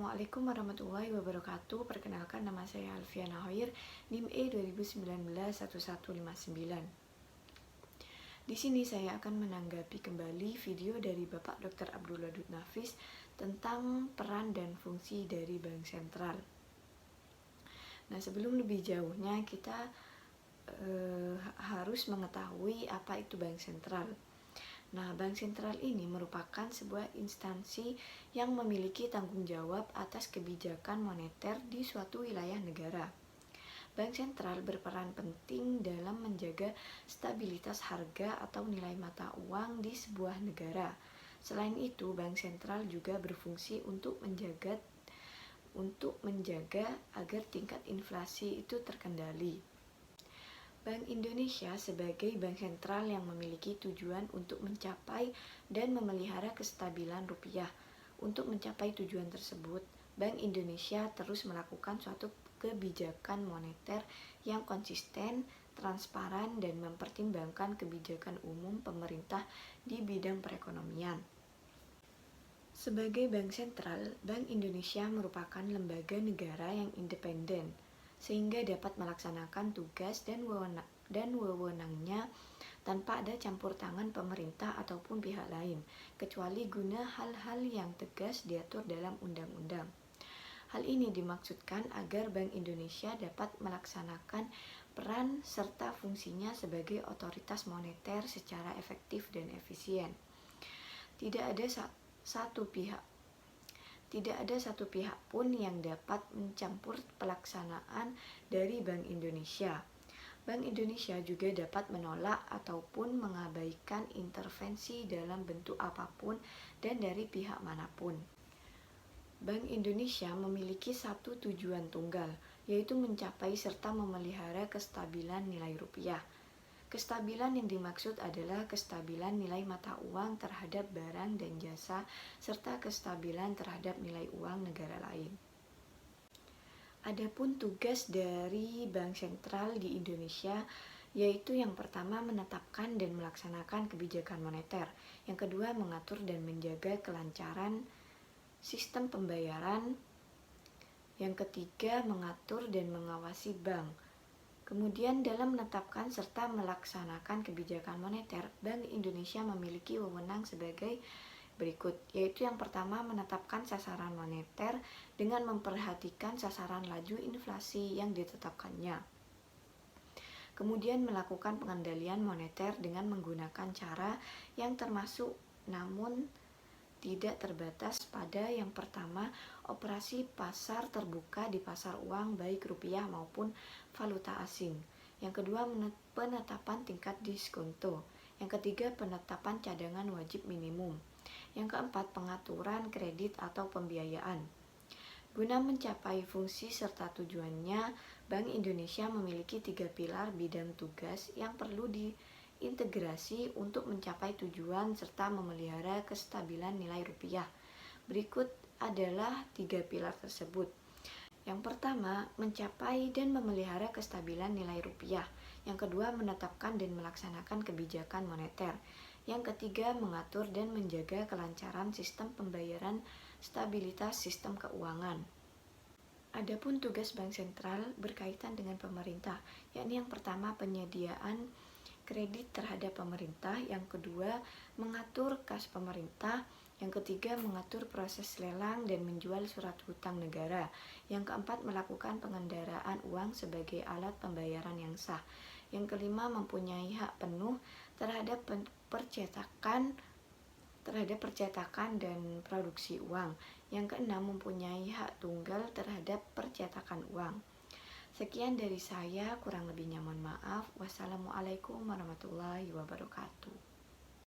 Assalamualaikum warahmatullahi wabarakatuh. Perkenalkan, nama saya Alfiana Hoir, NIM E 2019-1159. Di sini saya akan menanggapi kembali video dari Bapak Dr. Abdul Wadud Nafis tentang peran dan fungsi dari Bank Sentral. Nah, sebelum lebih jauhnya kita harus mengetahui apa itu Bank Sentral. Nah, Bank Sentral ini merupakan sebuah instansi yang memiliki tanggung jawab atas kebijakan moneter di suatu wilayah negara. Bank Sentral berperan penting dalam menjaga stabilitas harga atau nilai mata uang di sebuah negara. Selain itu, Bank Sentral juga berfungsi untuk menjaga agar tingkat inflasi itu terkendali. Bank Indonesia sebagai bank sentral yang memiliki tujuan untuk mencapai dan memelihara kestabilan rupiah. Untuk mencapai tujuan tersebut, Bank Indonesia terus melakukan suatu kebijakan moneter yang konsisten, transparan, dan mempertimbangkan kebijakan umum pemerintah di bidang perekonomian. Sebagai bank sentral, Bank Indonesia merupakan lembaga negara yang independen, sehingga dapat melaksanakan tugas dan wewenangnya tanpa ada campur tangan pemerintah ataupun pihak lain, kecuali guna hal-hal yang tegas diatur dalam undang-undang. Hal ini dimaksudkan agar Bank Indonesia dapat melaksanakan peran serta fungsinya sebagai otoritas moneter secara efektif dan efisien. Tidak ada satu pihak pun yang dapat mencampur pelaksanaan dari Bank Indonesia. Bank Indonesia juga dapat menolak ataupun mengabaikan intervensi dalam bentuk apapun dan dari pihak manapun. Bank Indonesia memiliki satu tujuan tunggal, yaitu mencapai serta memelihara kestabilan nilai rupiah. Kestabilan yang dimaksud adalah kestabilan nilai mata uang terhadap barang dan jasa, serta kestabilan terhadap nilai uang negara lain. Adapun tugas dari Bank Sentral di Indonesia yaitu yang pertama menetapkan dan melaksanakan kebijakan moneter, yang kedua mengatur dan menjaga kelancaran sistem pembayaran, yang ketiga mengatur dan mengawasi bank. Kemudian dalam menetapkan serta melaksanakan kebijakan moneter, Bank Indonesia memiliki wewenang sebagai berikut, yaitu yang pertama menetapkan sasaran moneter dengan memperhatikan sasaran laju inflasi yang ditetapkannya. Kemudian melakukan pengendalian moneter dengan menggunakan cara yang termasuk namun tidak terbatas pada yang pertama, operasi pasar terbuka di pasar uang baik rupiah maupun valuta asing. Yang kedua, penetapan tingkat diskonto. Yang ketiga, penetapan cadangan wajib minimum. Yang keempat, pengaturan kredit atau pembiayaan. Guna mencapai fungsi serta tujuannya, Bank Indonesia memiliki 3 pilar bidang tugas yang perlu integrasi untuk mencapai tujuan serta memelihara kestabilan nilai rupiah. Berikut adalah 3 pilar tersebut. Yang pertama, mencapai dan memelihara kestabilan nilai rupiah. Yang kedua, menetapkan dan melaksanakan kebijakan moneter. Yang ketiga, mengatur dan menjaga kelancaran sistem pembayaran, stabilitas sistem keuangan. Adapun tugas Bank Sentral berkaitan dengan pemerintah, yakni yang pertama penyediaan kredit terhadap pemerintah, yang kedua mengatur kas pemerintah, yang ketiga mengatur proses lelang dan menjual surat hutang negara, yang keempat melakukan pengendaraan uang sebagai alat pembayaran yang sah, yang kelima mempunyai hak penuh terhadap percetakan dan produksi uang, yang keenam mempunyai hak tunggal terhadap percetakan uang. Sekian dari saya, kurang lebihnya mohon maaf. Wassalamualaikum warahmatullahi wabarakatuh.